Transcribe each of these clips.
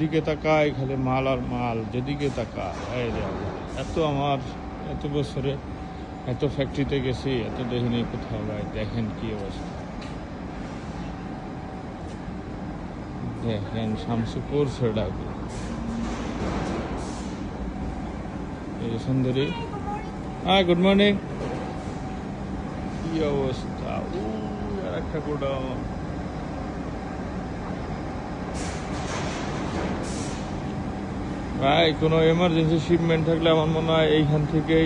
যেদিকে তাকাই খালি মাল আর মাল, যেদিকে তাকাই এত আমার এত বছরে এত ফ্যাক্টরিতে গেছি, এত দেখিনি কোথাও ভাই। দেখেন কি অবস্থা, দেখেন শামসু করছে ডাকে এই সুন্দরী। হ্যাঁ, গুড মর্নিং। কি অবস্থা, আর একটা গোডাউন। ভাই কোনো এমার্জেন্সি শিপমেন্ট থাকলে আমার মনে হয় এইখান থেকে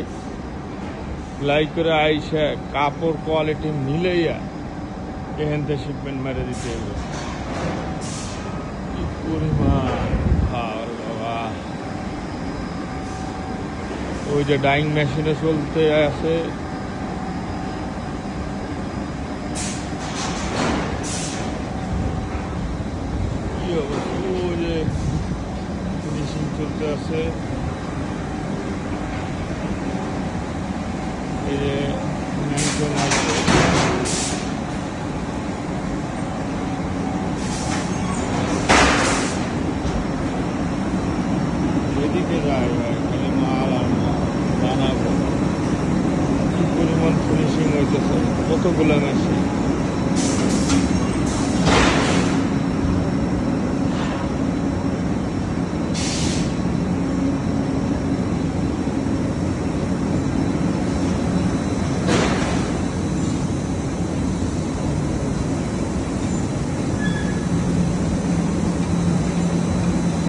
লাইক করে আইসা কাপড় কোয়ালিটি মিলাইয়া এখান থেকে শিপমেন্ট মেরে দিতে হবে। কি পরিমাণ বাবা, ওই যে ডাইং মেশিনে চলতে আছে। কি অবস্থা, ওই যে ফিনিশিং চলতে আছে। এই যে ম্যানশন আছে, এদিকে যায় ভাই খালি মাল আর বানাবো। কি পরিমাণ ফিনিশিং হইতেছে, কতগুলো মেশিন।